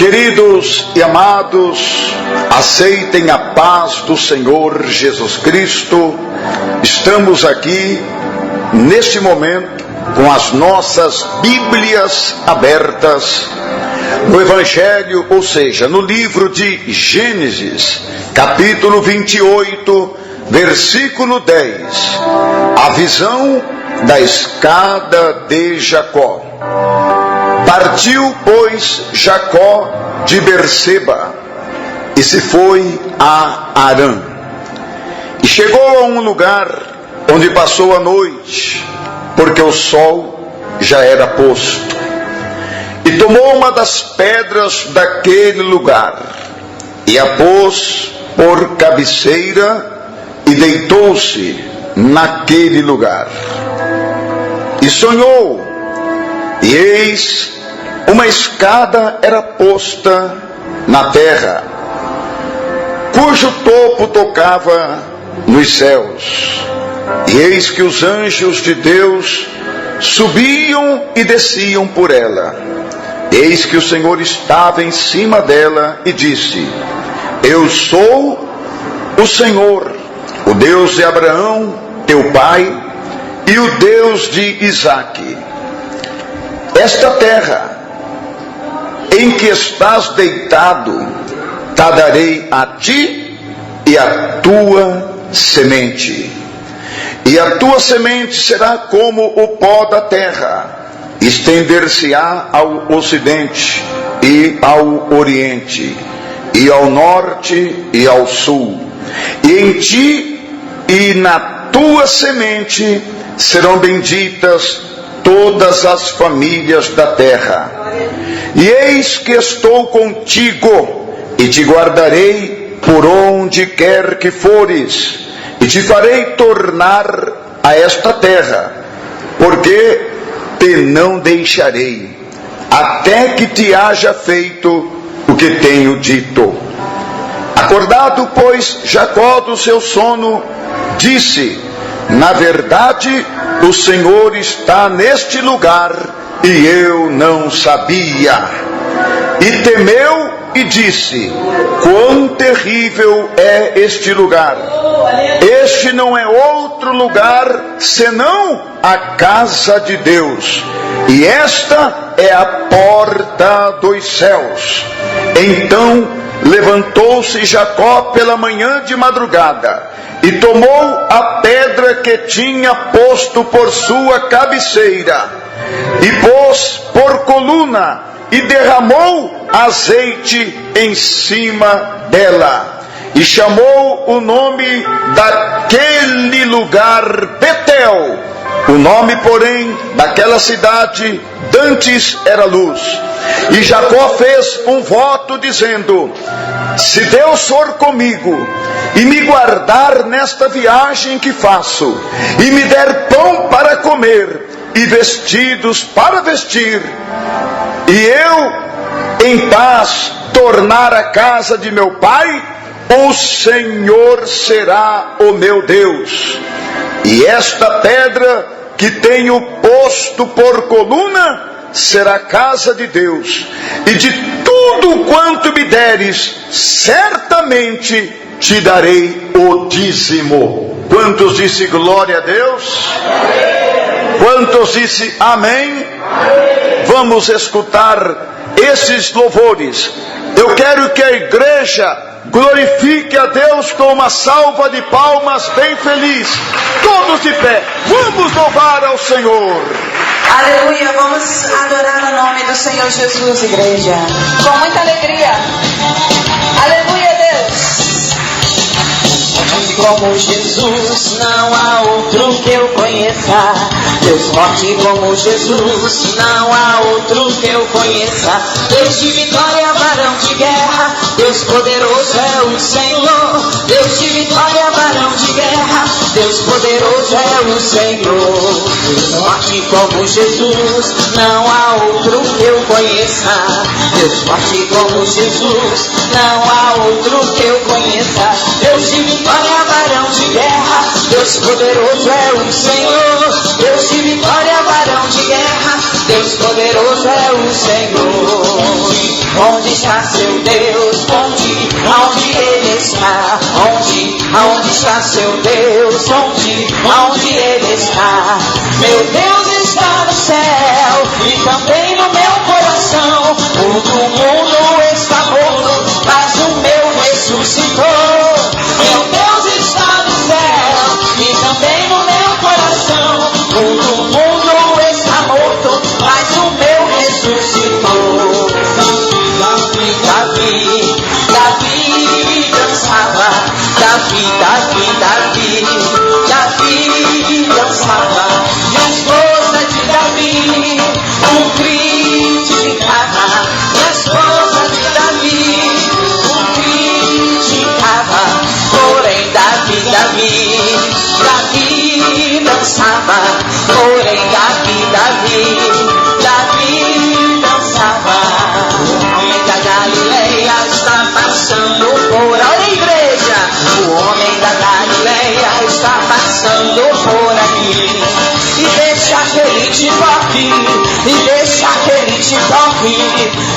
Queridos e amados, aceitem a paz do Senhor Jesus Cristo. Estamos aqui, neste momento, com as nossas Bíblias abertas no Evangelho, ou seja, no livro de Gênesis, capítulo 28, versículo 10. A visão da escada de Jacó. Partiu, pois, Jacó de Berseba e se foi a Harã. E chegou a um lugar onde passou a noite, porque o sol já era posto. E tomou uma das pedras daquele lugar e a pôs por cabeceira e deitou-se naquele lugar. E sonhou, e eis, uma escada era posta na terra, cujo topo tocava nos céus. E eis que os anjos de Deus subiam e desciam por ela. Eis que o Senhor estava em cima dela e disse: Eu sou o Senhor, o Deus de Abraão, teu pai, e o Deus de Isaque. Esta terra em que estás deitado, te darei a ti e a tua semente. E a tua semente será como o pó da terra, estender-se-á ao ocidente e ao oriente, e ao norte e ao sul. E em ti e na tua semente serão benditas todas as famílias da terra. E eis que estou contigo, e te guardarei por onde quer que fores, e te farei tornar a esta terra, porque te não deixarei, até que te haja feito o que tenho dito. Acordado, pois, Jacó do seu sono, disse: Na verdade, o Senhor está neste lugar, e eu não sabia. E temeu e disse: Quão terrível é este lugar! Este não é outro lugar senão a casa de Deus, e esta é a porta dos céus. Então levantou-se Jacó pela manhã de madrugada, e tomou a pedra que tinha posto por sua cabeceira, e pôs por coluna, e derramou azeite em cima dela, e chamou o nome daquele lugar Betel. O nome, porém, daquela cidade dantes era Luz. E Jacó fez um voto dizendo: Se Deus for comigo e me guardar nesta viagem que faço, e me der pão para comer e vestidos para vestir, e eu em paz tornar a casa de meu pai, o Senhor será o meu Deus. E esta pedra que tenho posto por coluna será a casa de Deus, e de tudo quanto me deres, certamente te darei o dízimo. Quantos disse glória a Deus? Quantos disse amém? Vamos escutar esses louvores. Eu quero que a igreja glorifique a Deus com uma salva de palmas bem feliz. Todos de pé, vamos louvar ao Senhor. Aleluia, vamos adorar o nome do Senhor Jesus, igreja, com muita alegria. Aleluia, Deus. Como Jesus, não há outro que eu conheça. Deus forte como Jesus, não há outro que eu conheça. Deus de vitória, varão de guerra, Deus poderoso é o Senhor. Deus de vitória, varão de guerra, Deus poderoso é o Senhor. Deus forte como Jesus, não há outro que eu conheça. Deus forte como Jesus, não há outro que eu conheça. Deus de vitória, varão de guerra, Deus poderoso é o Senhor. Deus de vitória, varão de guerra, Deus poderoso é o Senhor. Onde está seu Deus? Onde Ele está? Onde está seu Deus? Onde Ele está? Meu Deus está no céu e também no meu coração. O mundo está morto, mas o meu ressuscitou. Meu Deus está no céu e também no meu coração. O mundo está morto, mas o meu ressuscitou. Davi dançava. Davi dançava. E a esposa de Davi o criticava. E a esposa de Davi o criticava. Porém Davi dançava. Porém Davi dançava. O homem da Galileia está passando por a igreja. O homem da Galileia está passando por aqui. E deixa que ele te toque. E deixa que ele te toque.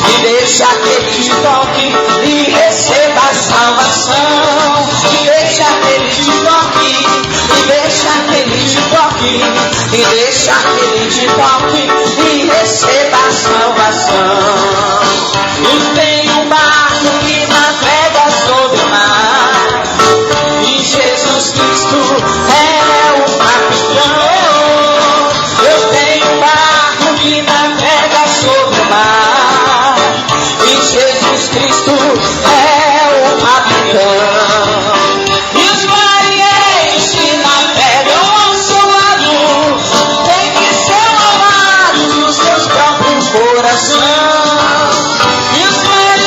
E deixa que ele te toque. E receba a salvação. E deixa que ele te toque. E deixa que ele te toque. E deixa que ele te toque. E receba a salvação. Eu tenho um barco que navega sobre o mar. E Jesus Cristo é o capitão. Eu tenho um barco que navega sobre o mar. E Jesus Cristo é o capitão. E os marinheiros que navegam ao seu lado têm que ser lavados nos seus próprios corações. Eu tenho um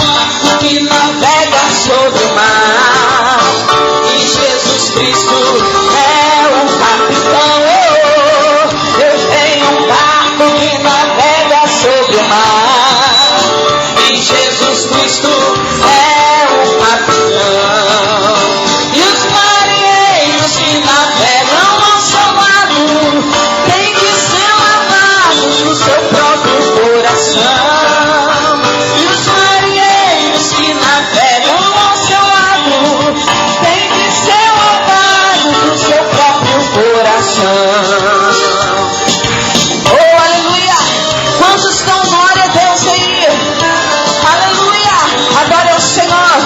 barco que navega sobre o mar. E Jesus Cristo é o capitão. Eu tenho um barco que navega sobre o mar. E Jesus Cristo é o capitão. E os marinheiros que navegam ao seu lado têm que ser lavados no seu próprio coração. E os marinheiros que navegam ao seu lado têm que ser lavados no seu próprio coração. Oh, aleluia! Quantos estão glória a Deus aí? Aleluia! Adore ao Senhor.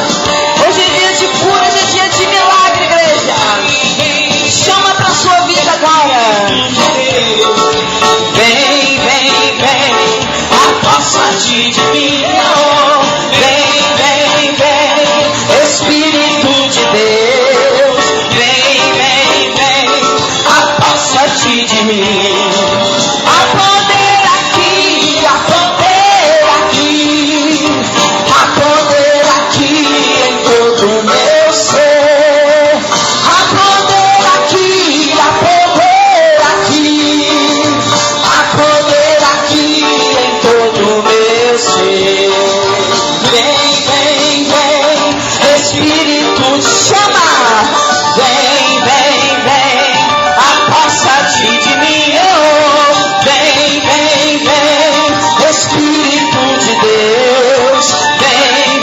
Hoje é dia de cura, hoje é dia de milagre, igreja. Chama pra sua vida agora. Vem, vem, vem. Aposta-te de mim, vem, Espírito de Deus, vem, aposta-te de mim. Há poder aqui, há poder aqui, há poder aqui em todo o meu ser. Há poder aqui, há poder aqui, há poder aqui em todo o meu ser. Vem, Espírito chama. Vem, aposta-te de mim. Vem, Espírito de Deus. Vem,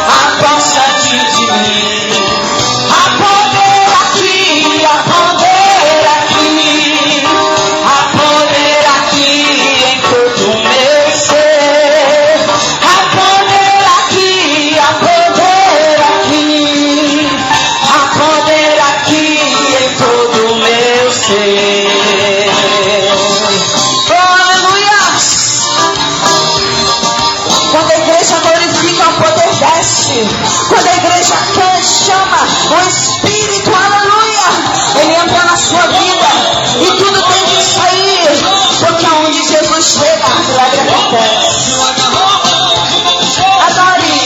aposta-te de mim. Há poder aqui, há poder aqui, há poder aqui em todo o meu ser. Há poder aqui, há poder aqui, há poder aqui em todo o meu ser. Oh, aleluia! Quando a igreja glorifica, o poder desce. Quando a igreja chama o Espírito, aleluia, ele entra na sua vida e tudo tem que sair, porque aonde Jesus chega, milagre acontece. Adore.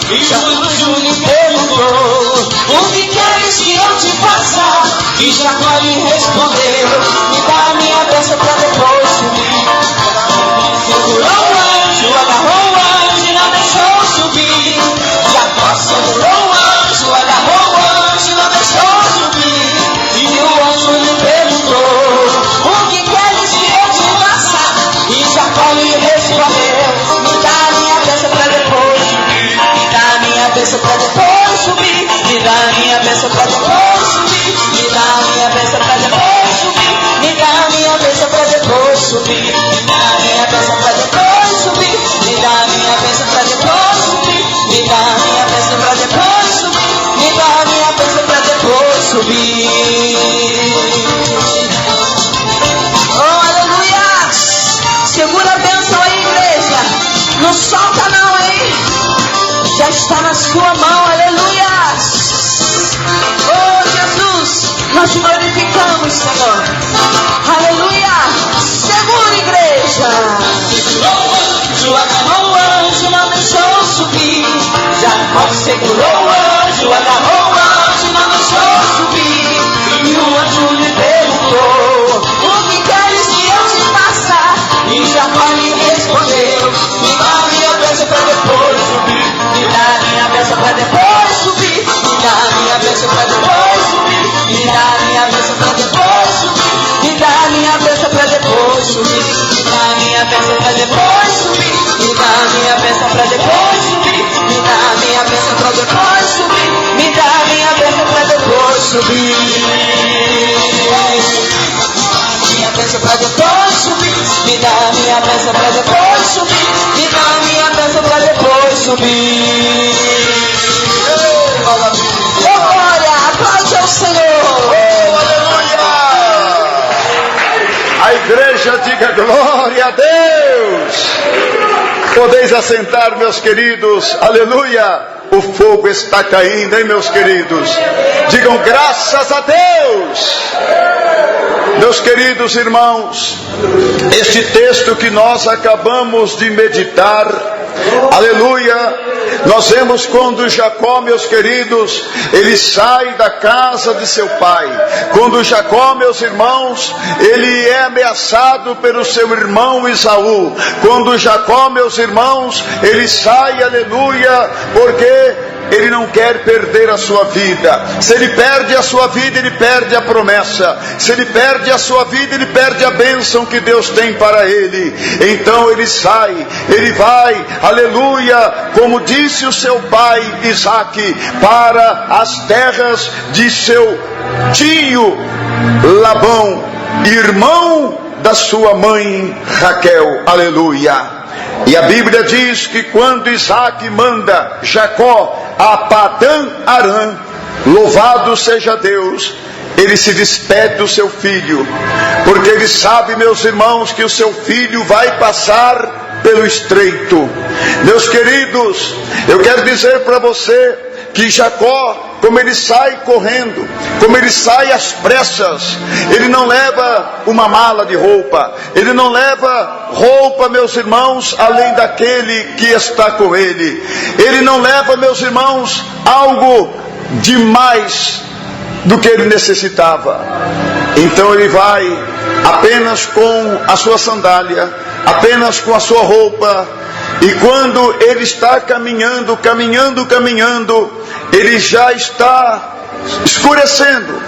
Jesus lhe perguntou: o que queres que eu te faça? E Jacó lhe respondeu: me dá a minha bênção para depois subir. Segurou o anjo, agarrou o anjo e não deixou subir. Jacó segurou o anjo, agarrou o anjo e não já está na sua mão, aleluia. Oh Jesus, nós te glorificamos, Senhor, aleluia. Segura, igreja. Agarrou o anjo, não deixou subir. Jacó segurou o anjo, agarrou o anjo, não deixou subir. E o anjo lhe perguntou: o que queres que eu te faça? E Jacó lhe respondeu: me dá minha bênção para depois subir. Me dá minha bênção para depois subir. Me dá minha bênção para depois subir. Me dá minha bênção para depois subir. Me dá minha bênção para depois subir. Me dá minha bênção para depois subir. Me dá minha bênção para depois subir. Me dá minha bênção para depois subir. Me dá minha bênção para depois subir. Minha bênção para depois subir. Me dá minha bênção para depois subir. Me dá minha bênção para depois subir. Oh, glória, aplaude ao Senhor. Oh, aleluia! A igreja diga glória a Deus. Podeis assentar, meus queridos, aleluia. O fogo está caindo, hein, meus queridos? Digam graças a Deus. Meus queridos irmãos, este texto que nós acabamos de meditar, aleluia, nós vemos quando Jacó, meus queridos, ele sai da casa de seu pai. Quando Jacó, meus irmãos, ele é ameaçado pelo seu irmão Esaú. Quando Jacó, meus irmãos, ele sai, aleluia, porque ele não quer perder a sua vida. Se ele perde a sua vida, ele perde a promessa. Se ele perde a sua vida, ele perde a bênção que Deus tem para ele. Então ele sai, ele vai, aleluia, como disse o seu pai Isaque, para as terras de seu tio Labão, irmão da sua mãe Raquel, aleluia. E a Bíblia diz que quando Isaque manda Jacó a Padã Arã, louvado seja Deus, ele se despede do seu filho, porque ele sabe, meus irmãos, que o seu filho vai passar pelo estreito. Meus queridos, eu quero dizer para você que Jacó, como ele sai correndo, como ele sai às pressas, ele não leva uma mala de roupa, ele não leva roupa, meus irmãos, além daquele que está com ele. Ele não leva, meus irmãos, algo demais do que ele necessitava. Então ele vai apenas com a sua sandália, apenas com a sua roupa. E quando ele está caminhando, ele já está escurecendo,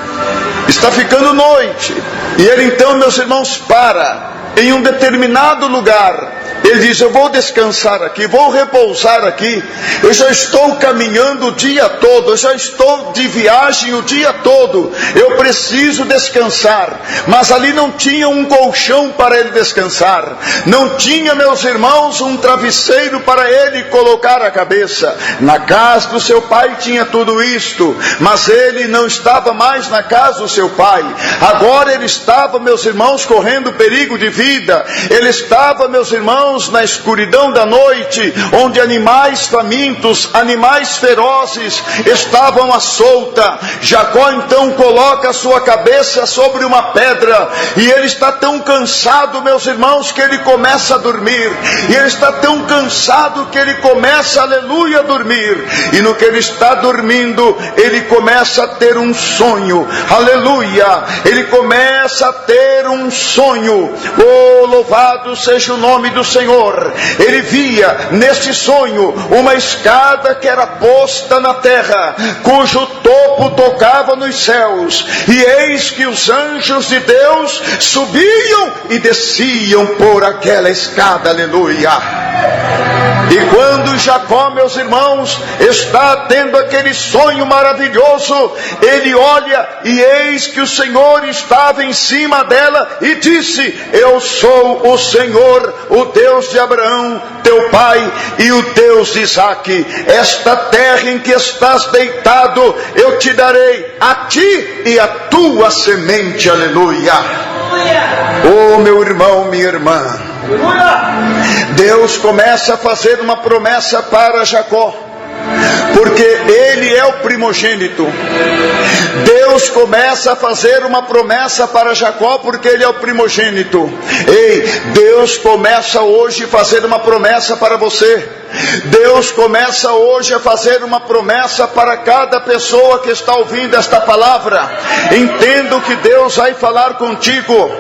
está ficando noite. E ele então, meus irmãos, para em um determinado lugar. Ele diz: eu vou descansar aqui, vou repousar aqui. Eu já estou caminhando o dia todo, eu já estou de viagem o dia todo. Eu preciso descansar. Mas ali não tinha um colchão para ele descansar. Não tinha, meus irmãos, um travesseiro para ele colocar a cabeça. Na casa do seu pai tinha tudo isto, mas ele não estava mais na casa do seu pai. Agora ele estava, meus irmãos, correndo perigo de vida. Ele estava, meus irmãos, na escuridão da noite, onde animais famintos, animais ferozes estavam à solta. Jacó então coloca a sua cabeça sobre uma pedra, e ele está tão cansado, meus irmãos, que ele começa a dormir. E ele está tão cansado que ele começa, aleluia, a dormir. E no que ele está dormindo, ele começa a ter um sonho, aleluia. Ele começa a ter um sonho. Oh, louvado seja o nome do Senhor. Ele via neste sonho uma escada que era posta na terra, cujo topo tocava nos céus, e eis que os anjos de Deus subiam e desciam por aquela escada, aleluia. E quando Jacó, meus irmãos, está tendo aquele sonho maravilhoso, ele olha e eis que o Senhor estava em cima dela e disse: eu sou o Senhor, o Deus de Abraão, teu pai, e o Deus de Isaque. Esta terra em que estás deitado, eu te darei a ti e a tua semente, aleluia. Oh, meu irmão, minha irmã, Deus começa a fazer uma promessa para Jacó. porque ele é o primogênito. Deus começa a fazer uma promessa para Jacó porque ele é o primogênito. Ei, Deus começa hoje a fazer uma promessa para você. Deus começa hoje a fazer uma promessa para cada pessoa que está ouvindo esta palavra. Entenda o que Deus vai falar contigo.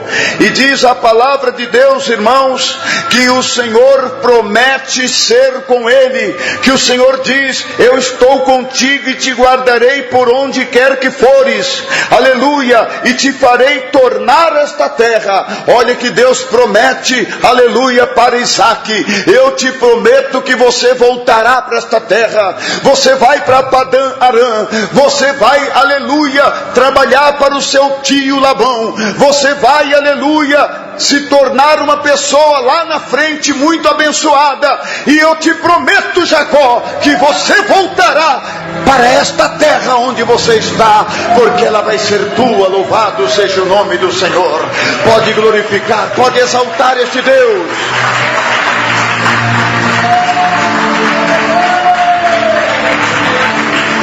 E diz a palavra de Deus, irmãos, que o Senhor promete ser com ele. Que o Senhor diz: eu estou contigo e te guardarei por onde quer que fores. Aleluia! E te farei tornar esta terra. Olha que Deus promete, aleluia, para Isaac: eu te prometo que você voltará para esta terra, você vai para Padã Arã, você vai, aleluia, trabalhar para o seu tio Labão, você vai, aleluia, se tornar uma pessoa lá na frente muito abençoada, e eu te prometo, Jacó, que você voltará para esta terra onde você está, porque ela vai ser tua. Louvado seja o nome do Senhor. Pode glorificar, pode exaltar este Deus.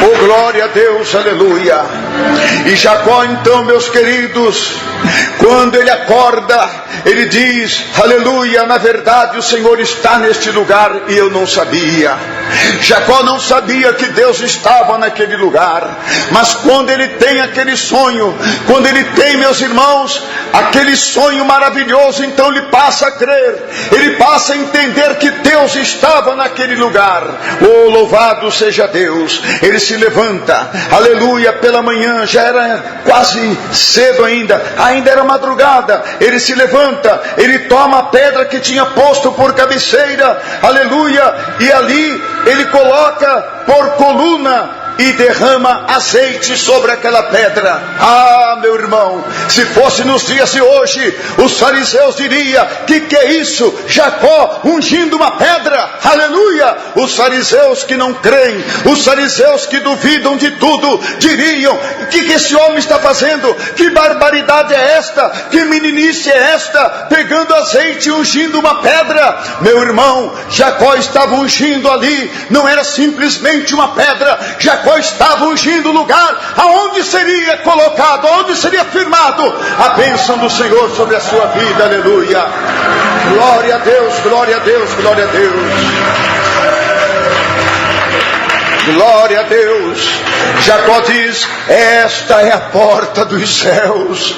Oh, glória a Deus, aleluia. E Jacó então, meus queridos, quando ele acorda, ele diz, aleluia, na verdade o Senhor está neste lugar e eu não sabia. Jacó não sabia que Deus estava naquele lugar, mas quando ele tem aquele sonho, quando ele tem, meus irmãos, aquele sonho maravilhoso, então ele passa a crer, ele passa a entender que Deus estava naquele lugar. Oh, louvado seja Deus. Ele se levanta, aleluia, pela manhã, já era quase cedo ainda era madrugada. Ele se levanta, ele toma a pedra que tinha posto por cabeceira, aleluia, e ali ele coloca por coluna e derrama azeite sobre aquela pedra. Ah, meu irmão, se fosse nos dias de hoje, os fariseus diriam: que é isso? Jacó ungindo uma pedra? Aleluia! Os fariseus que não creem, os fariseus que duvidam de tudo, diriam: o que esse homem está fazendo? Que barbaridade é esta? Que meninice é esta? Pegando azeite e ungindo uma pedra. Meu irmão, Jacó estava ungindo ali, não era simplesmente uma pedra. Jacó estava ungindo o lugar aonde seria colocado, aonde seria firmado a bênção do Senhor sobre a sua vida. Aleluia! Glória a Deus, glória a Deus, glória a Deus. Glória a Deus. Jacó diz: esta é a porta dos céus.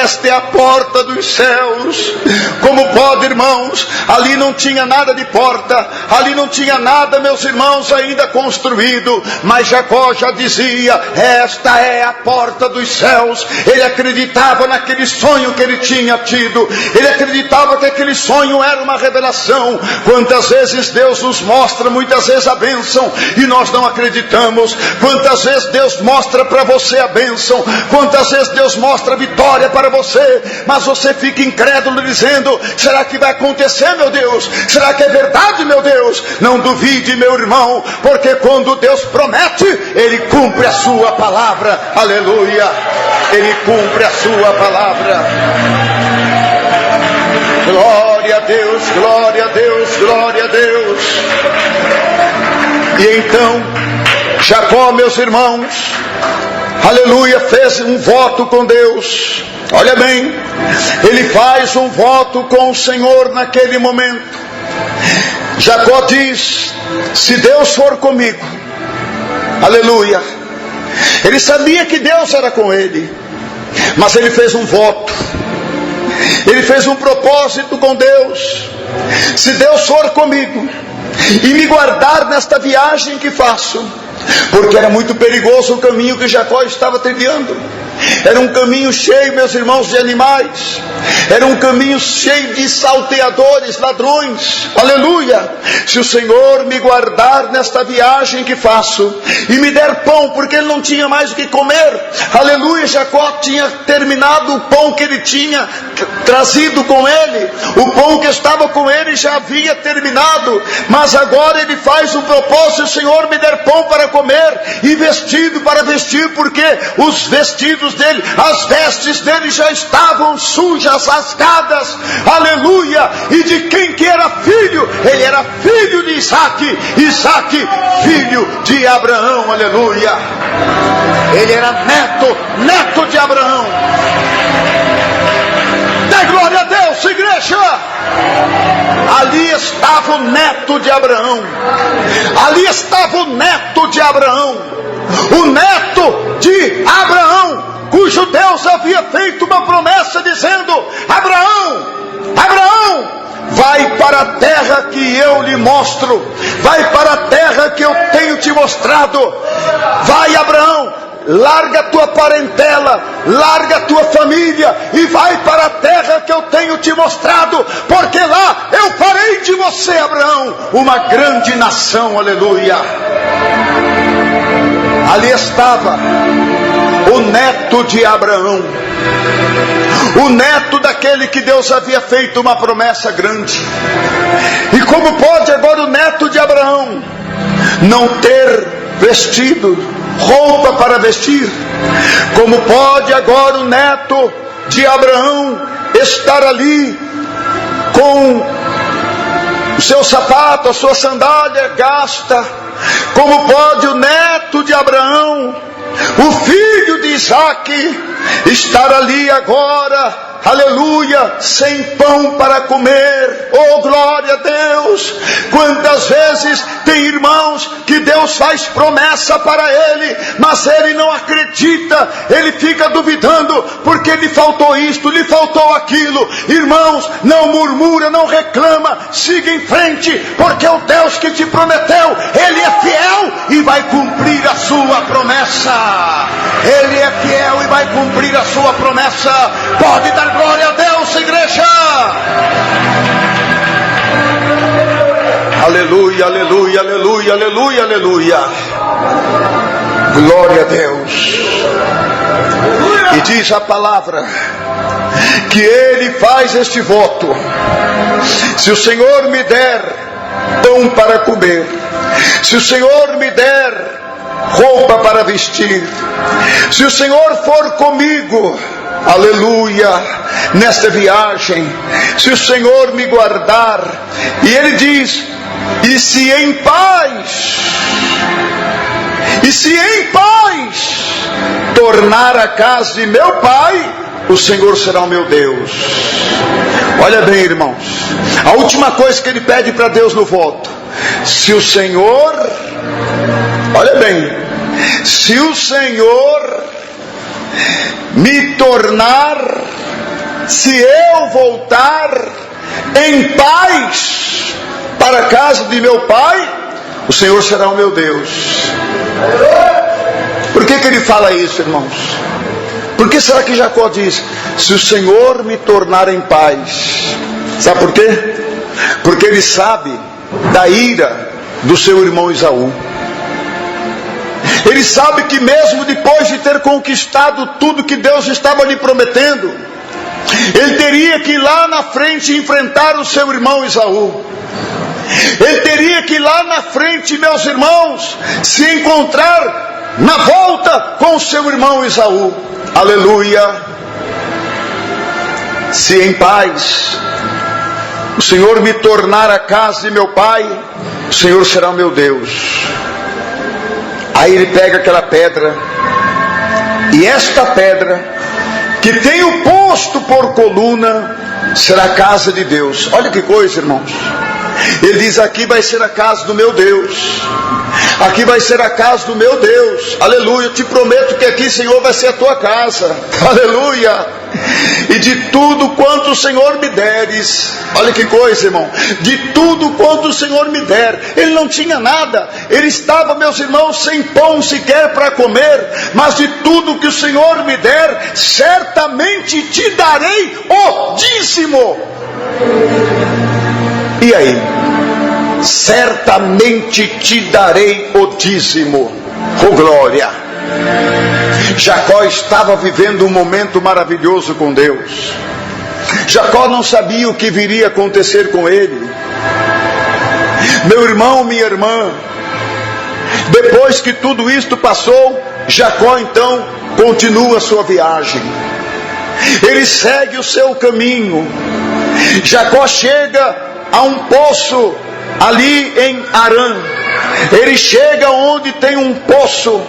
Esta é a porta dos céus. Como pode, irmãos? Ali não tinha nada de porta, ali não tinha nada, meus irmãos, ainda construído, mas Jacó já dizia: esta é a porta dos céus. Ele acreditava naquele sonho que ele tinha tido, ele acreditava que aquele sonho era uma revelação. Quantas vezes Deus nos mostra, muitas vezes a bênção, e nós não acreditamos. Quantas vezes Deus mostra para você a bênção, quantas vezes Deus mostra a vitória para você, mas você fica incrédulo dizendo: será que vai acontecer, meu Deus? Será que é verdade, meu Deus? Não duvide, meu irmão, porque quando Deus promete, Ele cumpre a sua palavra. Aleluia! Ele cumpre a sua palavra. Glória a Deus, glória a Deus, glória a Deus. E então Jacó, meus irmãos, aleluia, fez um voto com Deus. Olha bem, ele faz um voto com o Senhor naquele momento. Jacó diz: se Deus for comigo, aleluia. Ele sabia que Deus era com ele, mas ele fez um voto, ele fez um propósito com Deus. Se Deus for comigo e me guardar nesta viagem que faço, porque era muito perigoso o caminho que Jacó estava trilhando. Era um caminho cheio, meus irmãos, de animais. Era um caminho cheio de salteadores, ladrões. Aleluia! Se o Senhor me guardar nesta viagem que faço e me der pão, porque Ele não tinha mais o que comer. Aleluia, Jacó tinha terminado o pão que ele tinha trazido com ele. O pão que estava com ele já havia terminado, mas agora ele faz um propósito: o Senhor me der pão para comer e vestido para vestir, porque os vestidos dele, as vestes dele já estavam sujas, rasgadas. Aleluia. E de quem que era filho? Ele era filho de Isaque, Isaque filho de Abraão. Aleluia. Ele era neto de Abraão. Dê glória a Deus, igreja. Ali estava o neto de Abraão. Ali estava o neto de Abraão. O neto de Abraão, cujo Deus havia feito uma promessa dizendo: Abraão, Abraão, vai para a terra que eu lhe mostro. Vai para a terra que eu tenho te mostrado. Vai, Abraão, larga a tua parentela, larga a tua família e vai para a terra que eu tenho te mostrado, porque lá eu farei de você, Abraão, uma grande nação. Aleluia. Ali estava o neto de Abraão, o neto daquele que Deus havia feito uma promessa grande. E como pode agora o neto de Abraão não ter vestido, roupa para vestir? Como pode agora o neto de Abraão estar ali com o seu sapato, a sua sandália gasta? Como pode o neto de Abraão, o filho de Isaque, estar ali agora, aleluia, sem pão para comer? Oh, glória a Deus! Quantas vezes tem irmãos que Deus faz promessa para ele, mas ele não acredita, ele fica duvidando, porque lhe faltou isto, lhe faltou aquilo. Irmãos, não murmura, não reclama, siga em frente, porque o Deus que te prometeu, ele é fiel e vai cumprir a sua promessa. Ele é fiel e vai cumprir a sua promessa. Pode dar glória a Deus, igreja. Aleluia, aleluia, aleluia, aleluia, aleluia. Glória a Deus. E diz a palavra que ele faz este voto: se o Senhor me der pão para comer, se o Senhor me der roupa para vestir, se o Senhor for comigo, aleluia, nesta viagem, se o Senhor me guardar. E ele diz: e se em paz tornar a casa de meu pai, o Senhor será o meu Deus. Olha bem, irmãos, a última coisa que ele pede para Deus no voto: se o Senhor, olha bem, se o Senhor me tornar, se eu voltar em paz para a casa de meu pai, o Senhor será o meu Deus. Por que ele fala isso, irmãos? Por que será que Jacó diz: se o Senhor me tornar em paz? Sabe por quê? Porque ele sabe da ira do seu irmão Esaú. Ele sabe que mesmo depois de ter conquistado tudo que Deus estava lhe prometendo, ele teria que ir lá na frente enfrentar o seu irmão Esaú. Ele teria que ir lá na frente, meus irmãos, se encontrar na volta com o seu irmão Esaú. Aleluia. Se em paz o Senhor me tornar a casa de meu pai, o Senhor será o meu Deus. Aí ele pega aquela pedra, e esta pedra, que tem o posto por coluna, será a casa de Deus. Olha que coisa, irmãos. Ele diz: aqui vai ser a casa do meu Deus. Aqui vai ser a casa do meu Deus. Aleluia. Eu te prometo que aqui, Senhor, vai ser a tua casa. Aleluia. E de tudo quanto o Senhor me deres, olha que coisa, irmão, de tudo quanto o Senhor me der. Ele não tinha nada, ele estava, meus irmãos, sem pão sequer para comer, mas de tudo que o Senhor me der, certamente te darei o dízimo. E aí? Certamente te darei o dízimo. Oh glória! Jacó estava vivendo um momento maravilhoso com Deus. Jacó não sabia o que viria a acontecer com ele. Meu irmão, minha irmã, depois que tudo isto passou, Jacó então continua a sua viagem. Ele segue o seu caminho. Jacó chega a um poço ali em Harã. Ele chega onde tem um poço,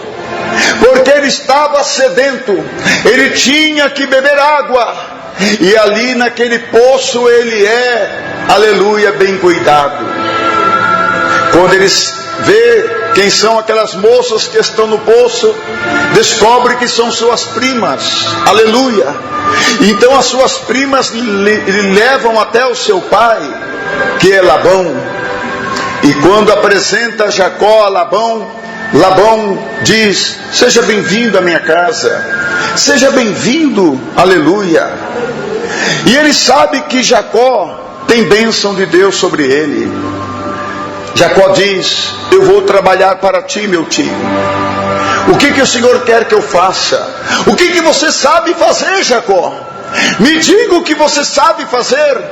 porque ele estava sedento. Ele tinha que beber água. E ali naquele poço ele aleluia, bem cuidado. Quando ele vê quem são aquelas moças que estão no poço, descobre que são suas primas, aleluia. Então as suas primas lhe levam até o seu pai, que é Labão. E quando apresenta Jacó a Labão, Labão diz: seja bem-vindo à minha casa, seja bem-vindo, aleluia. E ele sabe que Jacó tem bênção de Deus sobre ele. Jacó diz: eu vou trabalhar para ti, meu tio. O que o Senhor quer que eu faça? O que você sabe fazer, Jacó? Me diga o que você sabe fazer.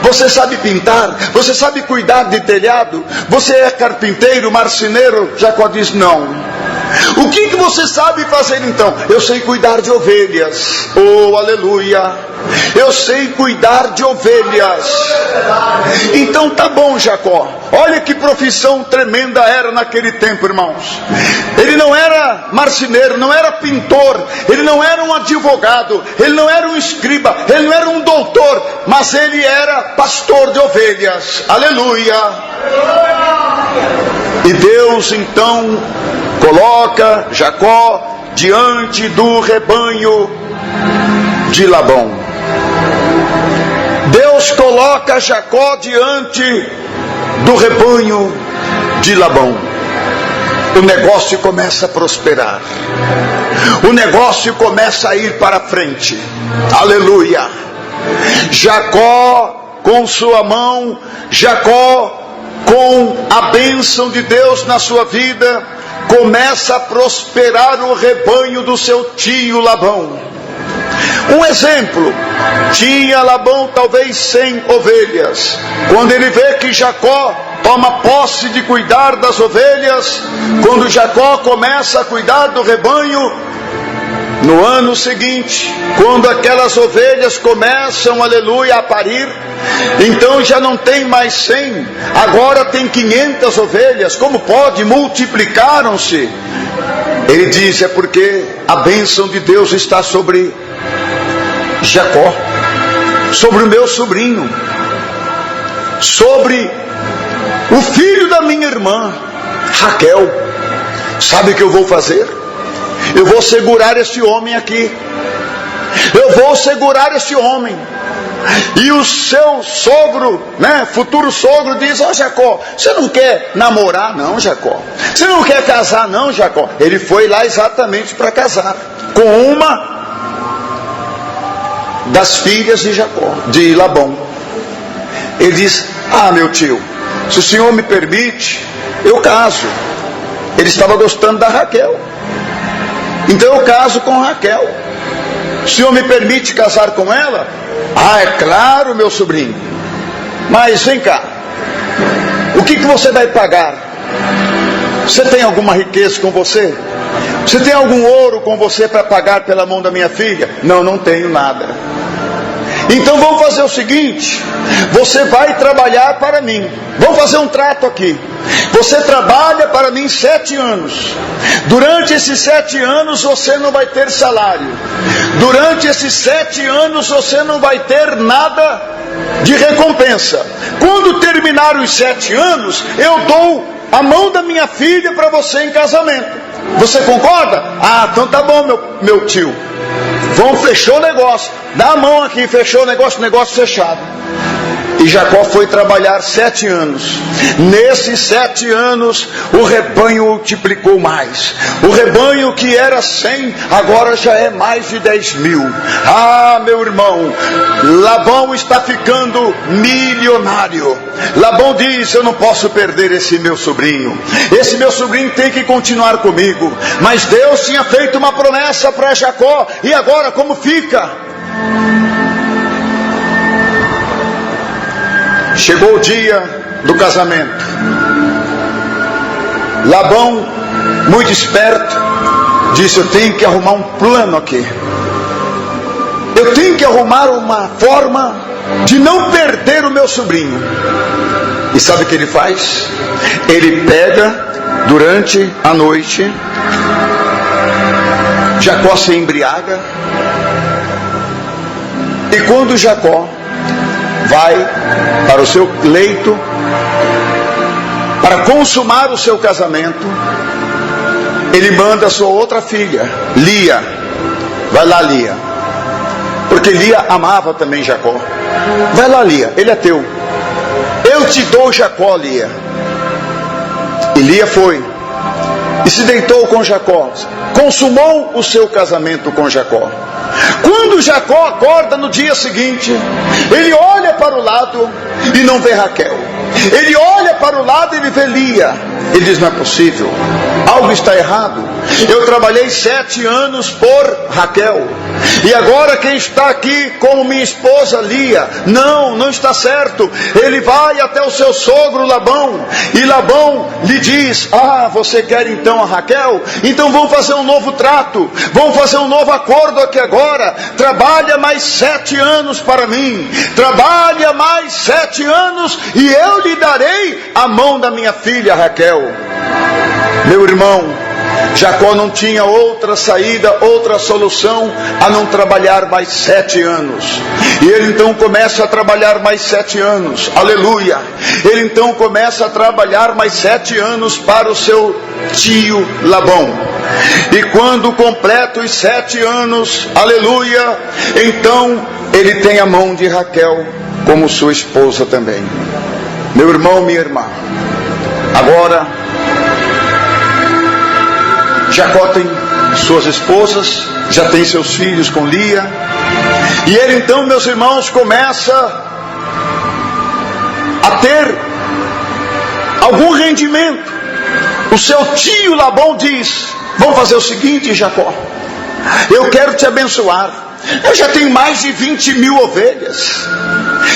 Você sabe pintar? Você sabe cuidar de telhado? Você é carpinteiro, marceneiro? Jacó diz: não. O que você sabe fazer então? Eu sei cuidar de ovelhas. Oh, aleluia. Eu sei cuidar de ovelhas. Então tá bom, Jacó. Olha que profissão tremenda era naquele tempo, irmãos. Ele não era marceneiro, não era pintor, ele não era um advogado, ele não era um escriba, ele não era um doutor, mas ele era pastor de ovelhas. Aleluia. E Deus então coloca Jacó diante do rebanho de Labão. Deus coloca Jacó diante do rebanho de Labão. O negócio começa a prosperar. O negócio começa a ir para frente. Aleluia. Jacó com sua mão, Jacó com a bênção de Deus na sua vida, começa a prosperar o rebanho do seu tio Labão. Um exemplo: tinha Labão talvez 100 ovelhas. Quando ele vê que Jacó toma posse de cuidar das ovelhas, quando Jacó começa a cuidar do rebanho, no ano seguinte, quando aquelas ovelhas começam, aleluia, a parir, então já não tem mais 100, agora tem 500 ovelhas. Como pode? Multiplicaram-se. Ele diz: é porque a bênção de Deus está sobre Jacó, sobre o meu sobrinho, sobre o filho da minha irmã Raquel. Sabe o que eu vou fazer? Eu vou segurar esse homem aqui. Eu vou segurar esse homem. E o seu sogro, futuro sogro, diz: ó, Jacó, você não quer namorar não, Jacó? Você não quer casar não, Jacó? Ele foi lá exatamente para casar com uma das filhas de Jacó, de Labão. Ele diz: ah, meu tio, se o senhor me permite, eu caso. Ele estava gostando da Raquel, então eu caso com Raquel. O senhor me permite casar com ela? Ah, é claro, meu sobrinho. Mas vem cá, o que você vai pagar? Você tem alguma riqueza com você? Você tem algum ouro com você para pagar pela mão da minha filha? Não, não tenho nada. Então vamos fazer o seguinte: você vai trabalhar para mim. Vamos fazer um trato aqui. Você trabalha para mim 7 anos. Durante esses 7 anos você não vai ter salário. Durante esses 7 anos você não vai ter nada de recompensa. Quando terminar os 7 anos, eu dou a mão da minha filha para você em casamento. Você concorda? Ah, então tá bom, meu tio. Vamos, fechou o negócio. Dá a mão aqui, fechou o negócio fechado. E Jacó foi trabalhar 7 anos. Nesses 7 anos, o rebanho multiplicou mais. O rebanho que era 100, agora já é mais de 10.000. Ah, meu irmão, Labão está ficando milionário. Labão diz: eu não posso perder esse meu sobrinho. Esse meu sobrinho tem que continuar comigo. Mas Deus tinha feito uma promessa para Jacó. E agora como fica? Chegou o dia do casamento. Labão, muito esperto, disse: eu tenho que arrumar um plano aqui. Eu tenho que arrumar uma forma de não perder o meu sobrinho. E sabe o que ele faz? Ele pega durante a noite, Jacó se embriaga, e quando Jacó vai para o seu leito para consumar o seu casamento, ele manda a sua outra filha, Lia: vai lá, Lia, porque Lia amava também Jacó. Vai lá, Lia, ele é teu, eu te dou Jacó, Lia. E Lia foi e se deitou com Jacó, consumou o seu casamento com Jacó. Quando Jacó acorda no dia seguinte, ele olha para o lado e não vê Raquel. Ele olha para o lado e ele vê Lia. Ele diz: não é possível, algo está errado. Eu trabalhei 7 anos por Raquel, e agora quem está aqui como minha esposa Lia? Não está certo. Ele vai até o seu sogro Labão, e Labão lhe diz: ah, você quer então a Raquel? Então vamos fazer um novo trato, vamos fazer um novo acordo aqui agora. Trabalha mais 7 anos para mim, trabalha mais 7 anos, e eu lhe darei a mão da minha filha Raquel. Meu irmão, Jacó não tinha outra saída, outra solução a não trabalhar mais 7 anos. E ele então começa a trabalhar mais 7 anos, aleluia. Ele então começa a trabalhar mais 7 anos para o seu tio Labão. E quando completa os 7 anos, aleluia, então ele tem a mão de Raquel como sua esposa também. Meu irmão, minha irmã, agora Jacó tem suas esposas, já tem seus filhos com Lia, e ele então, meus irmãos, começa a ter algum rendimento. O seu tio Labão diz: vamos fazer o seguinte, Jacó, eu quero te abençoar. Eu já tenho mais de 20.000 ovelhas.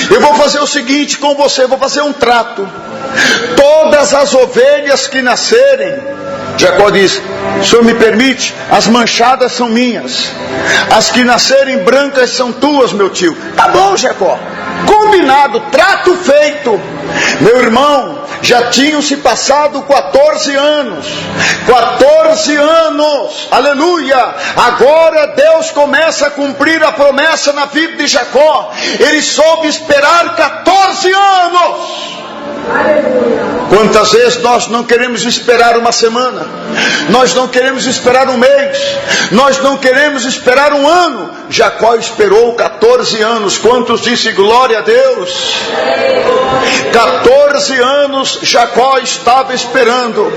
Eu vou fazer o seguinte com você, vou fazer um trato. Todas as ovelhas que nascerem, Jacó diz: o senhor me permite? As manchadas são minhas, as que nascerem brancas são tuas, meu tio. Tá bom, Jacó, combinado, trato feito. Meu irmão, já tinham se passado 14 anos, 14 anos, aleluia. Agora Deus começa a cumprir a promessa na vida de Jacó. Ele soube esperar 14 anos. Quantas vezes nós não queremos esperar uma semana, nós não queremos esperar um mês, nós não queremos esperar um ano. Jacó esperou 14 anos. Quantos disse glória a Deus? 14 anos Jacó estava esperando.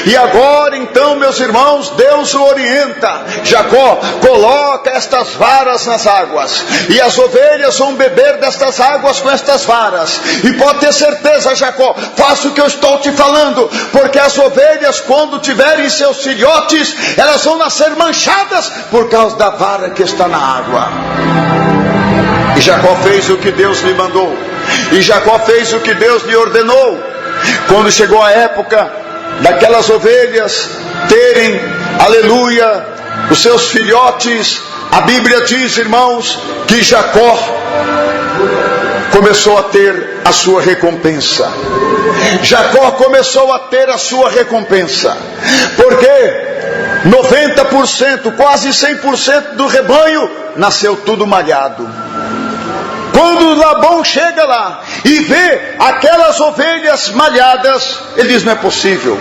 E agora então, meus irmãos, Deus o orienta: Jacó, coloca estas varas nas águas, e as ovelhas vão beber destas águas com estas varas. E pode ter certeza, Jacó, faça o que eu estou te falando, porque as ovelhas, quando tiverem seus filhotes, elas vão nascer manchadas por causa da vara que está na água. E Jacó fez o que Deus lhe mandou, e Jacó fez o que Deus lhe ordenou. Quando chegou a época daquelas ovelhas terem, aleluia, os seus filhotes, a Bíblia diz, irmãos, que Jacó começou a ter a sua recompensa. Jacó começou a ter a sua recompensa, porque 90%, quase 100% do rebanho nasceu tudo malhado. Quando Labão chega lá e vê aquelas ovelhas malhadas, ele diz: não é possível,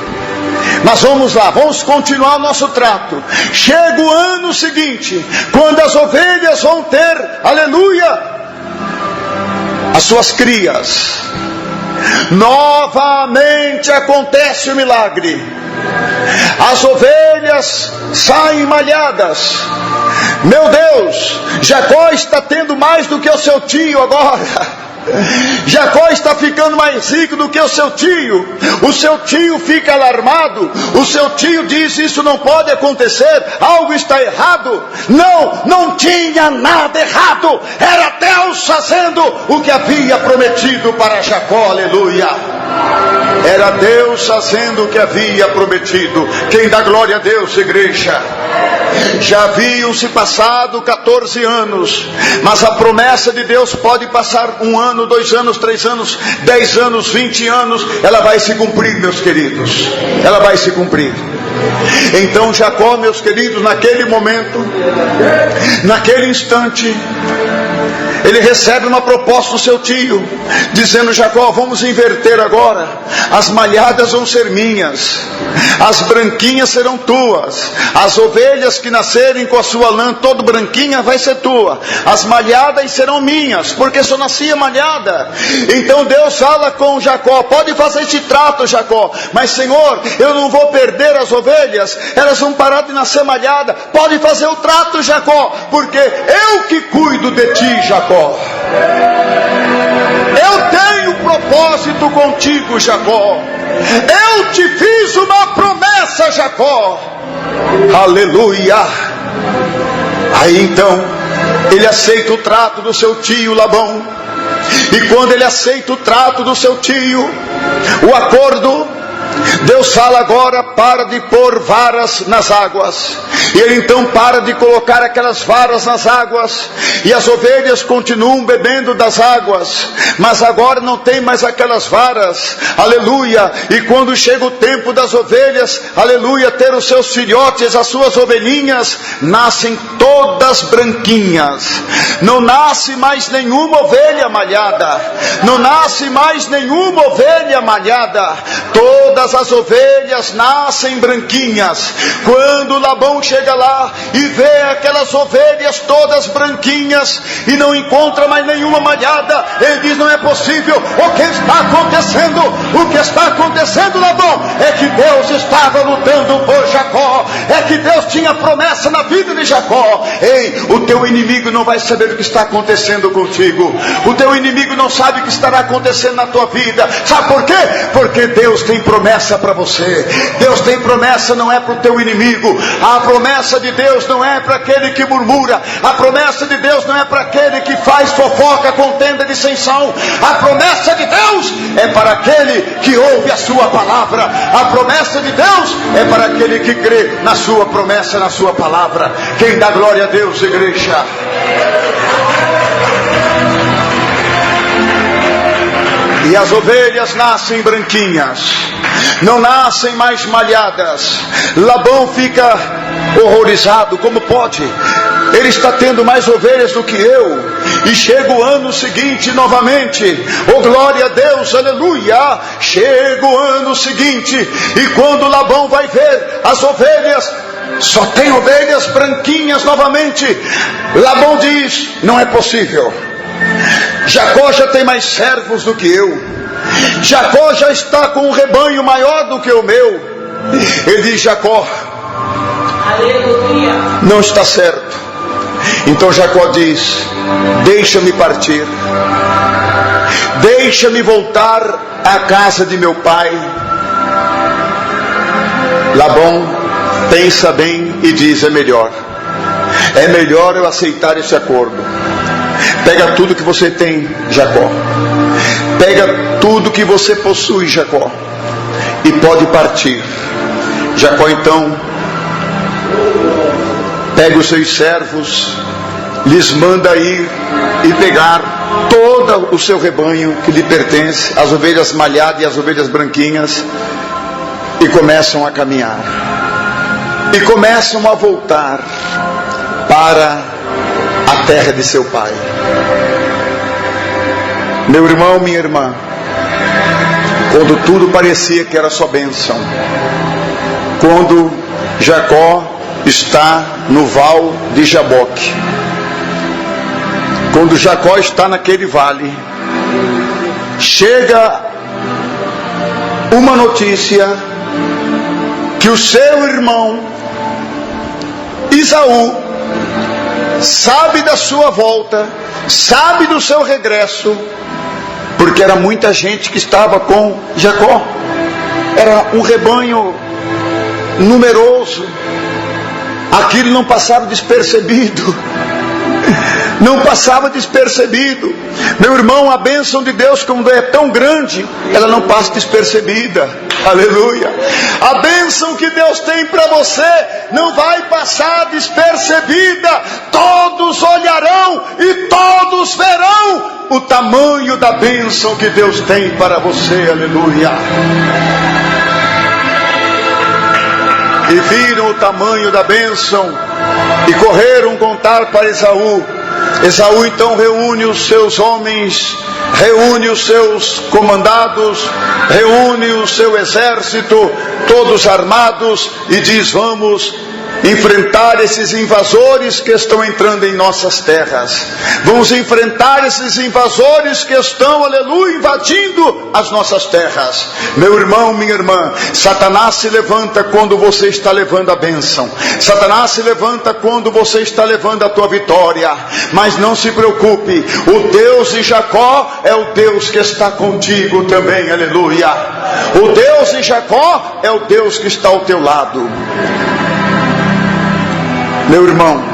mas vamos lá, vamos continuar o nosso trato. Chega o ano seguinte, quando as ovelhas vão ter, aleluia, as suas crias. Novamente acontece o milagre. As ovelhas saem malhadas. Meu Deus, Jacó está tendo mais do que o seu tio agora. Jacó está ficando mais rico do que o seu tio. O seu tio fica alarmado. O seu tio diz: isso não pode acontecer, algo está errado. Não tinha nada errado. Era Deus fazendo o que havia prometido para Jacó. Aleluia. Era Deus fazendo o que havia prometido. Quem dá glória a Deus, igreja? Já haviam se passado 14 anos, mas a promessa de Deus pode passar 1 ano, 2 anos, 3 anos, 10 anos, 20 anos, ela vai se cumprir, meus queridos, ela vai se cumprir. Então Jacó, meus queridos, naquele momento, naquele instante, ele recebe uma proposta do seu tio, dizendo: Jacó, vamos inverter agora. As malhadas vão ser minhas, as branquinhas serão tuas. As ovelhas que nascerem com a sua lã toda branquinha vai ser tua. As malhadas serão minhas, porque só nascia malhada. Então Deus fala com Jacó: pode fazer esse trato, Jacó, mas Senhor, eu não vou perder as ovelhas, elas vão parar de nascer malhada. Pode fazer o trato, Jacó, porque eu que cuido de ti, Jacó. Eu tenho propósito contigo, Jacó. Eu te fiz uma promessa, Jacó. Aleluia. Aí então ele aceita o trato do seu tio Labão. E quando ele aceita o trato do seu tio, o acordo, Deus fala agora: para de pôr varas nas águas. E ele então para de colocar aquelas varas nas águas, e as ovelhas continuam bebendo das águas, mas agora não tem mais aquelas varas. Aleluia. E quando chega o tempo das ovelhas, aleluia, ter os seus filhotes, as suas ovelhinhas, nascem todas branquinhas. Não nasce mais nenhuma ovelha malhada. Não nasce mais nenhuma ovelha malhada. Todas as ovelhas nascem branquinhas. Quando Labão chega lá e vê aquelas ovelhas todas branquinhas e não encontra mais nenhuma malhada, ele diz: não é possível. O que está acontecendo? O que está acontecendo, Labão? É que Deus estava lutando por Jacó. É que Deus tinha promessa na vida de Jacó. Ei, o teu inimigo não vai saber o que está acontecendo contigo. O teu inimigo não sabe o que estará acontecendo na tua vida. Sabe por quê? Porque Deus tem promessa para você. Deus tem promessa, não é para o teu inimigo. A promessa de Deus não é para aquele que murmura. A promessa de Deus não é para aquele que faz fofoca, contenda, dissensão. A promessa de Deus é para aquele que ouve a sua palavra. A promessa de Deus é para aquele que crê na sua promessa, na sua palavra. Quem dá glória a Deus, igreja? E as ovelhas nascem branquinhas, não nascem mais malhadas. Labão fica horrorizado: como pode? Ele está tendo mais ovelhas do que eu. E chega o ano seguinte novamente. Oh, glória a Deus, aleluia. Chega o ano seguinte, e quando Labão vai ver as ovelhas, só tem ovelhas branquinhas novamente. Labão diz: não é possível. Jacó já tem mais servos do que eu. Jacó já está com um rebanho maior do que o meu. Ele diz: Jacó, aleluia, não está certo. Então Jacó diz: deixa-me partir, deixa-me voltar à casa de meu pai. Labão pensa bem e diz: é melhor eu aceitar esse acordo. Pega tudo que você tem, Jacó. Pega tudo que você possui, Jacó, e pode partir. Jacó então pega os seus servos, lhes manda ir e pegar todo o seu rebanho que lhe pertence, as ovelhas malhadas e as ovelhas branquinhas, e começam a caminhar. E começam a voltar para a terra de seu pai. Meu irmão, minha irmã, quando tudo parecia que era só bênção, quando Jacó está no val de Jaboque, quando Jacó está naquele vale, chega uma notícia que o seu irmão Esaú sabe da sua volta, sabe do seu regresso, porque era muita gente que estava com Jacó. Era um rebanho numeroso. Aquilo não passava despercebido. Não passava despercebido. Meu irmão, a bênção de Deus, quando é tão grande, ela não passa despercebida. Aleluia. A bênção que Deus tem para você não vai passar despercebida. Todos olharão e todos verão o tamanho da bênção que Deus tem para você. Aleluia. E viram o tamanho da bênção e correram contar para Esaú. Esaú então reúne os seus homens, reúne os seus comandados, reúne o seu exército, todos armados, e diz: vamos enfrentar esses invasores que estão entrando em nossas terras. Vamos enfrentar esses invasores que estão, aleluia, invadindo as nossas terras. Meu irmão, minha irmã, Satanás se levanta quando você está levando a bênção. Satanás se levanta quando você está levando a tua vitória. Mas não se preocupe, o Deus de Jacó é o Deus que está contigo também, aleluia. O Deus de Jacó é o Deus que está ao teu lado. Meu irmão,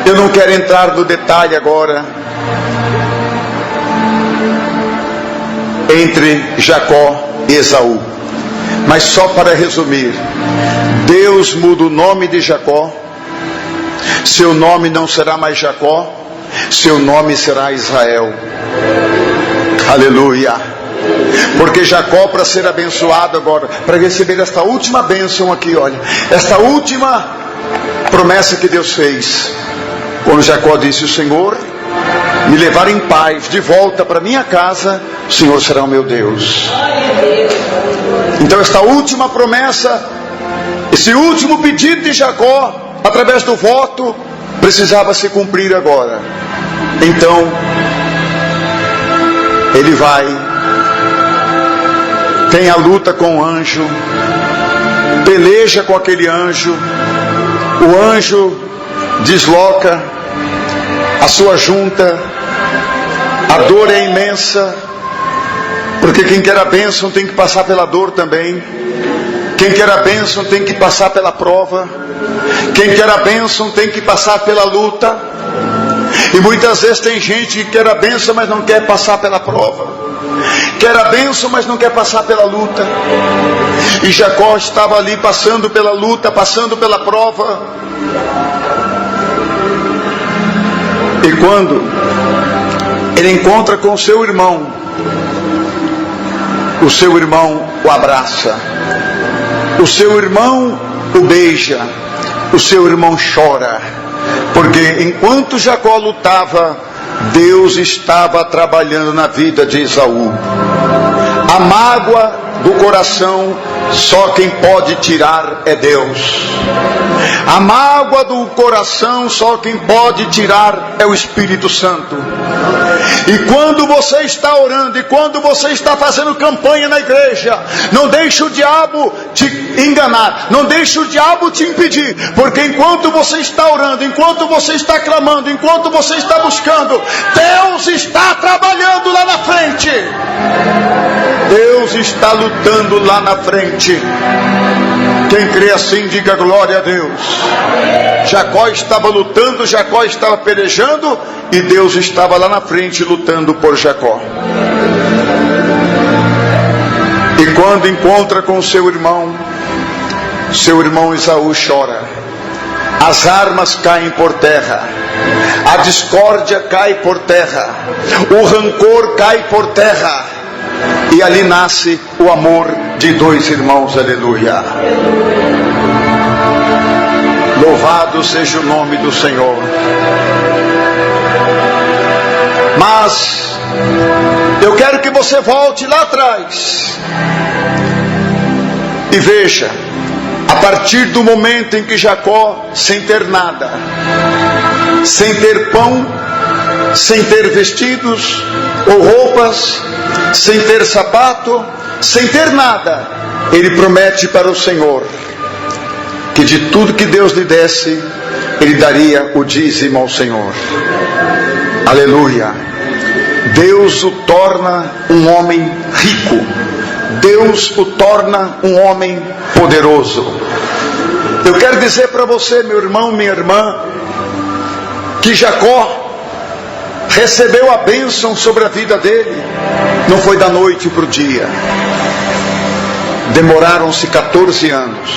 eu não quero entrar no detalhe agora entre Jacó e Esaú, mas só para resumir, Deus muda o nome de Jacó. Seu nome não será mais Jacó, seu nome será Israel. Aleluia. Porque Jacó, para ser abençoado agora, para receber esta última bênção aqui, olha, esta última promessa que Deus fez, quando Jacó disse: o Senhor me levar em paz de volta para minha casa, o Senhor será o meu Deus. Então esta última promessa, esse último pedido de Jacó, através do voto, precisava se cumprir agora. Então ele vai, tem a luta com o anjo, peleja com aquele anjo. O anjo desloca a sua junta, a dor é imensa, porque quem quer a bênção tem que passar pela dor também. Quem quer a bênção tem que passar pela prova. Quem quer a bênção tem que passar pela luta. E muitas vezes tem gente que quer a bênção, mas não quer passar pela prova. Quer a bênção, mas não quer passar pela luta. E Jacó estava ali passando pela luta, passando pela prova. E quando ele encontra com o seu irmão o abraça, o seu irmão o beija, o seu irmão chora, porque enquanto Jacó lutava, Deus estava trabalhando na vida de Esaú. A mágoa do coração, só quem pode tirar é Deus. A mágoa do coração, só quem pode tirar é o Espírito Santo. E quando você está orando, e quando você está fazendo campanha na igreja, não deixe o diabo te enganar, não deixe o diabo te impedir, porque enquanto você está orando, enquanto você está clamando, enquanto você está buscando, Deus está trabalhando lá na frente. Deus está lutando lá na frente. Quem crê assim, diga glória a Deus. Jacó estava lutando, Jacó estava pelejando, e Deus estava lá na frente lutando por Jacó. E quando encontra com seu irmão Esaú chora. As armas caem por terra, a discórdia cai por terra, o rancor cai por terra, e ali nasce o amor de dois irmãos. Aleluia. Louvado seja o nome do Senhor. Mas eu quero que você volte lá atrás e veja, a partir do momento em que Jacó, sem ter nada, sem ter pão sem ter vestidos ou roupas, sem ter sapato, sem ter nada, ele promete para o Senhor que de tudo que Deus lhe desse, ele daria o dízimo ao Senhor. Aleluia! Deus o torna um homem rico. Deus o torna um homem poderoso. Eu quero dizer para você, meu irmão, minha irmã, que Jacó recebeu a bênção sobre a vida dele. Não foi da noite para o dia. Demoraram-se 14 anos.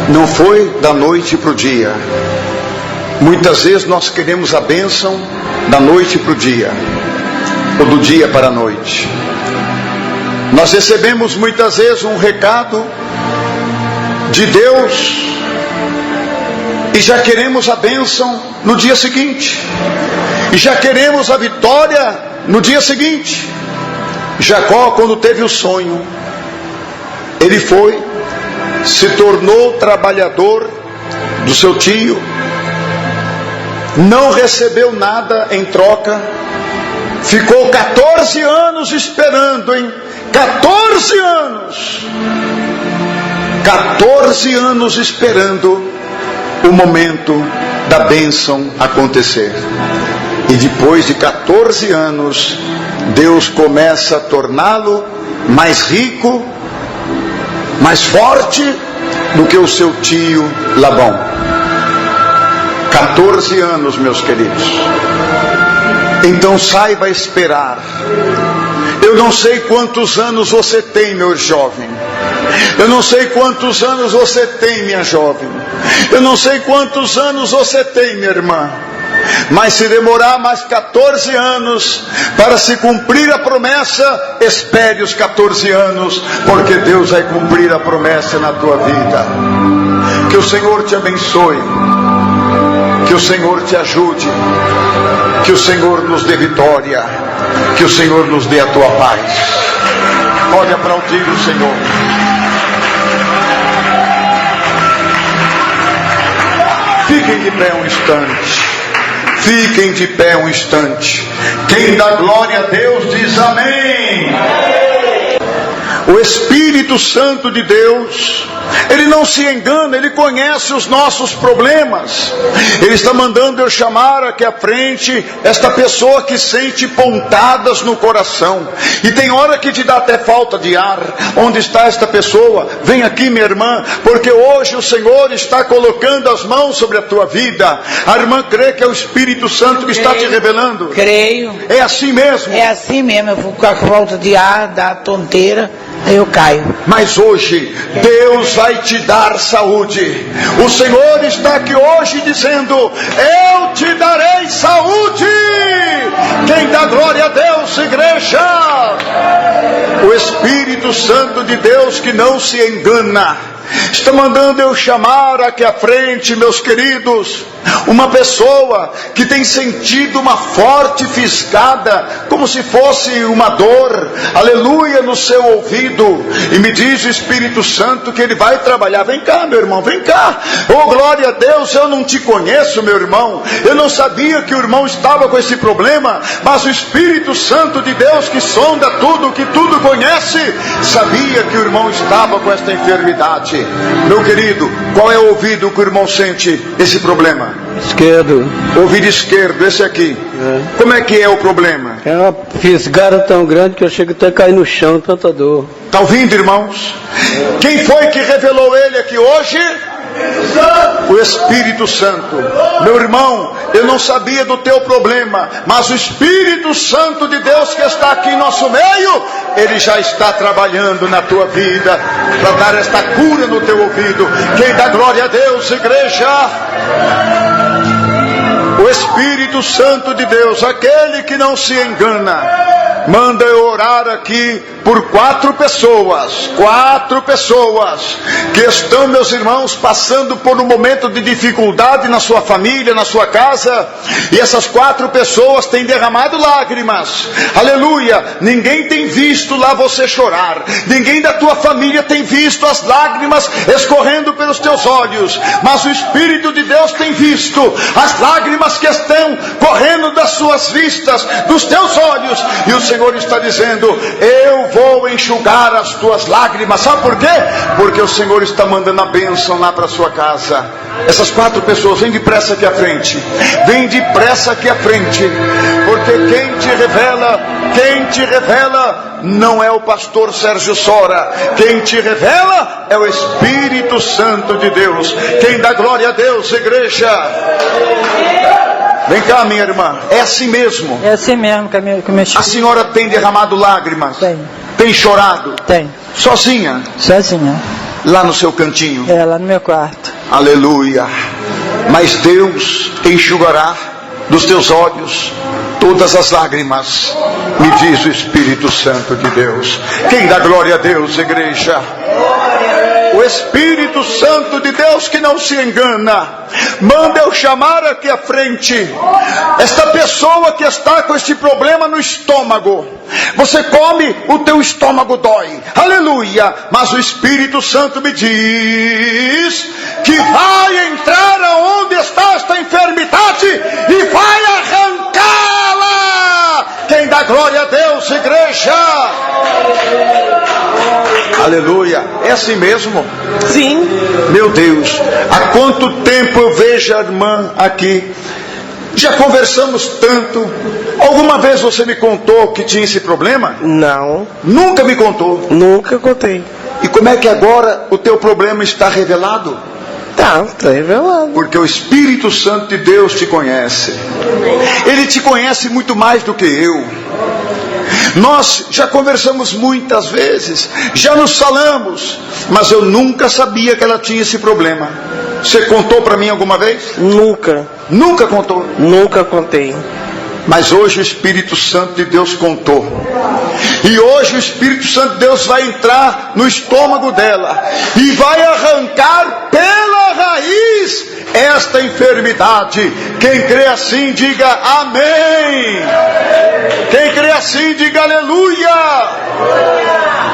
Não foi da noite para o dia. Muitas vezes nós queremos a bênção da noite para o dia, ou do dia para a noite. Nós recebemos muitas vezes um recado de Deus e já queremos a bênção no dia seguinte, e já queremos a vitória no dia seguinte. Jacó, quando teve o sonho, ele foi, se tornou trabalhador do seu tio, não recebeu nada em troca, ficou 14 anos esperando, 14 anos! 14 anos esperando o momento da bênção acontecer. E depois de 14 anos, Deus começa a torná-lo mais rico, mais forte do que o seu tio Labão. 14 anos, meus queridos. Então saiba esperar. Eu não sei quantos anos você tem, meu jovem. Eu não sei quantos anos você tem, minha jovem. Eu não sei quantos anos você tem, minha irmã. Mas se demorar mais 14 anos para se cumprir a promessa, espere os 14 anos, porque Deus vai cumprir a promessa na tua vida. Que o Senhor te abençoe, que o Senhor te ajude, que o Senhor nos dê vitória, que o Senhor nos dê a tua paz. Pode aplaudir o Senhor. Fiquem de pé um instante. Fiquem de pé um instante. Quem dá glória a Deus diz amém. O Espírito Santo de Deus, Ele não se engana, Ele conhece os nossos problemas. Ele está mandando eu chamar aqui à frente esta pessoa que sente pontadas no coração. E tem hora que te dá até falta de ar. Onde está esta pessoa? Vem aqui, minha irmã, porque hoje o Senhor está colocando as mãos sobre a tua vida. A irmã crê que é o Espírito Santo que está te revelando? Creio. É assim mesmo? É assim mesmo, eu vou com a falta de ar, dá tonteira, eu caio. Mas hoje Deus vai te dar saúde. O Senhor está aqui hoje dizendo: eu te darei saúde. Quem dá glória a Deus, igreja? O Espírito Santo de Deus, que não se engana, está mandando eu chamar aqui à frente, meus queridos, uma pessoa que tem sentido uma forte fisgada, como se fosse uma dor, aleluia, no seu ouvido, e me diz o Espírito Santo que Ele vai trabalhar. Vem cá, meu irmão, vem cá. Oh, glória a Deus, eu não te conheço, meu irmão, eu não sabia que o irmão estava com esse problema, mas o Espírito Santo de Deus, que sonda tudo, que tudo conhece, sabia que o irmão estava com esta enfermidade. Meu querido, qual é o ouvido que o irmão sente esse problema? Esquerdo. Ouvido esquerdo, esse aqui. Como é que é o problema? É uma fisgada tão grande que eu chego até a cair no chão, tanta dor. Está ouvindo, irmãos? Quem foi que revelou ele aqui hoje? O Espírito Santo. Meu irmão, eu não sabia do teu problema, mas o Espírito Santo de Deus que está aqui em nosso meio, Ele já está trabalhando na tua vida para dar esta cura no teu ouvido. Quem dá glória a Deus, igreja? O Espírito Santo de Deus, aquele que não se engana, manda eu orar aqui por 4 pessoas que estão, meus irmãos, passando por um momento de dificuldade na sua família, na sua casa, e essas 4 pessoas têm derramado lágrimas, aleluia. Ninguém tem visto lá você chorar, ninguém da tua família tem visto as lágrimas escorrendo pelos teus olhos, mas o Espírito de Deus tem visto as lágrimas que estão correndo das suas vistas, dos teus olhos, e o Senhor está dizendo: eu vou enxugar as tuas lágrimas. Sabe por quê? Porque o Senhor está mandando a bênção lá para a sua casa. Essas 4 pessoas, vem depressa aqui à frente, vem depressa aqui à frente, porque quem te revela não é o pastor Sérgio Sora, quem te revela é o Espírito Santo de Deus. Quem dá glória a Deus, igreja? Vem cá, minha irmã, é assim mesmo? É assim mesmo que a senhora tem derramado lágrimas? Tem chorado? Tem. Sozinha? Sozinha. Lá no seu cantinho? É, lá no meu quarto. Aleluia. Mas Deus enxugará dos teus olhos todas as lágrimas, me diz o Espírito Santo de Deus. Quem dá glória a Deus, igreja? O Espírito Santo de Deus, que não se engana, manda eu chamar aqui à frente esta pessoa que está com este problema no estômago. Você come, o teu estômago dói, aleluia, mas o Espírito Santo me diz que vai entrar aonde está esta enfermidade e vai arrancá-la. Quem dá glória a Deus, igreja? Aleluia. É assim mesmo? Sim. Meu Deus, há quanto tempo eu vejo a irmã aqui? Já conversamos tanto. Alguma vez você me contou que tinha esse problema? Não. Nunca me contou? Nunca contei. E como é que agora o teu problema está revelado? Está revelado. Porque o Espírito Santo de Deus te conhece. Ele te conhece muito mais do que eu. Nós já conversamos muitas vezes, já nos falamos, mas eu nunca sabia que ela tinha esse problema. Você contou para mim alguma vez? Nunca. Nunca contou? Nunca contei. Mas hoje o Espírito Santo de Deus contou. E hoje o Espírito Santo de Deus vai entrar no estômago dela e vai arrancar pela raiz esta enfermidade. Quem crê assim, diga amém. Quem crê assim, diga aleluia.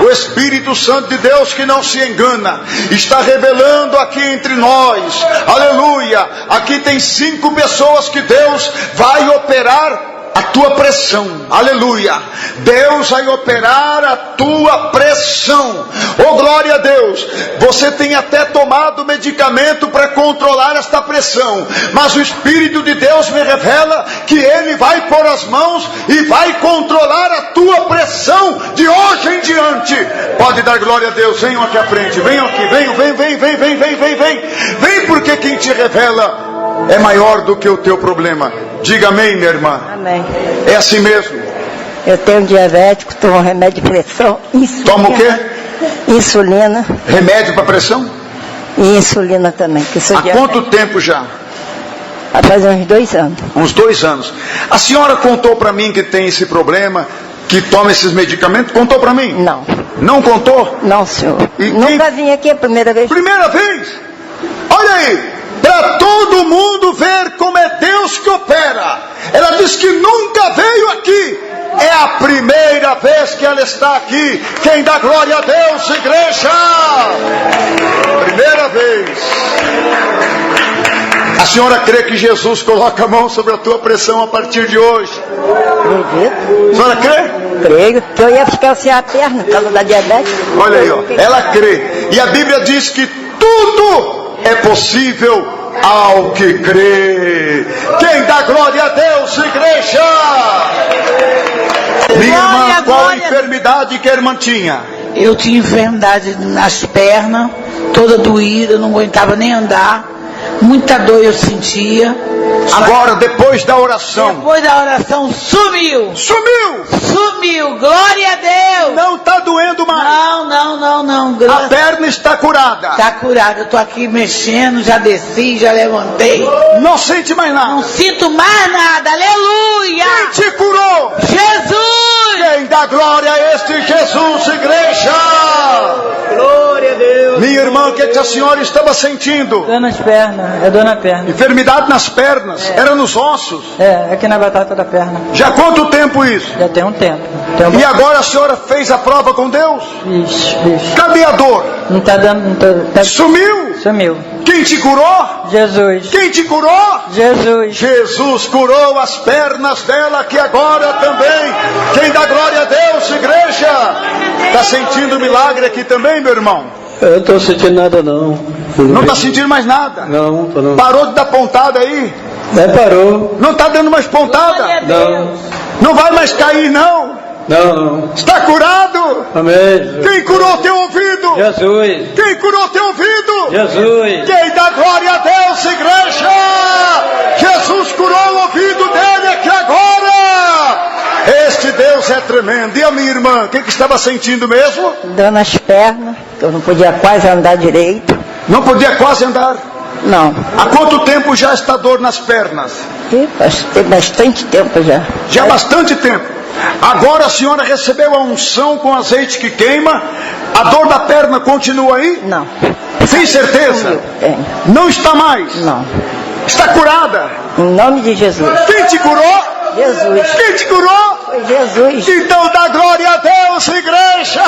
O Espírito Santo de Deus, que não se engana, está revelando aqui entre nós, aleluia. Aqui tem 5 pessoas que Deus vai operar a tua pressão, aleluia. Deus vai operar a tua pressão. Oh, glória a Deus. Você tem até tomado medicamento para controlar esta pressão, mas o Espírito de Deus me revela que Ele vai pôr as mãos e vai controlar a tua pressão de hoje em diante. Pode dar glória a Deus. Venham aqui à frente, venham aqui, vem, porque quem te revela é maior do que o teu problema. Diga amém, minha irmã. Amém. É assim mesmo? Eu tenho diabético, tomo remédio de pressão. Insulina. Toma o quê? Insulina. Remédio para pressão? E insulina também. Que sou Há quanto tempo já? Vai fazer uns 2 anos. Uns 2 anos. A senhora contou para mim que tem esse problema, que toma esses medicamentos? Contou para mim? Não. Não contou? Não, senhor. E nunca vim aqui a primeira vez. Primeira vez? Olha aí. Para todo mundo ver como é Deus que opera. Ela diz que nunca veio aqui. É a primeira vez que ela está aqui. Quem dá glória a Deus, igreja? Primeira vez. A senhora crê que Jesus coloca a mão sobre a tua pressão a partir de hoje? Acredito. A senhora crê? Creio. Eu ia ficar sem a perna por causa da diabetes. Olha aí, ó. Ela crê. E a Bíblia diz que tudo é possível ao que crê. Quem dá glória a Deus, igreja? Minha irmã, qual a enfermidade que a irmã tinha? Eu tinha enfermidade nas pernas, toda doída, não aguentava nem andar. Muita dor eu sentia. Agora, depois da oração. Depois da oração, sumiu. Sumiu! Sumiu, glória a Deus. Não está doendo mais. Não. A perna está curada. Está curada, eu estou aqui mexendo, já desci, já levantei. Não sente mais nada. Não sinto mais nada, aleluia. Quem te curou? Jesus! Quem dá glória a este Jesus, igreja? Glória a Deus. Minha irmã, o que a senhora estava sentindo? Dor nas pernas, é dor na perna. Enfermidade nas pernas, era nos ossos. É, aqui na batata da perna. Já há quanto tempo isso? Já tem um tempo. E agora a senhora fez a prova com Deus? Fiz. Cadê a dor? Não tá dando, Sumiu? Sumiu. Quem te curou? Jesus. Quem te curou? Jesus. Jesus curou as pernas dela, que agora também. Quem dá glória a Deus, igreja? Está sentindo milagre aqui também, meu irmão? Eu não estou sentindo nada não. Não está sentindo mais nada? Não, tô não. Parou de dar pontada aí? Parou. Não está dando mais pontada? Não. Não vai mais cair, não? Não. Está curado? Amém. Quem curou teu ouvido? Jesus. Quem curou teu ouvido? Jesus. Quem dá glória a Deus, igreja? Jesus curou o ouvido dele aqui agora. Este Deus é tremendo. E a minha irmã, o que estava sentindo mesmo? Dor nas pernas, eu não podia quase andar direito. Não podia quase andar. Não. Há quanto tempo já está dor nas pernas? Tem bastante tempo já. Já há bastante tempo. Agora a senhora recebeu a unção com azeite que queima. A dor da perna continua aí? Não. Tem certeza? Tenho. Não está mais? Não. Está curada? Em nome de Jesus. Quem te curou? Jesus. Quem te curou? Foi Jesus. Então dá glória a Deus, igreja!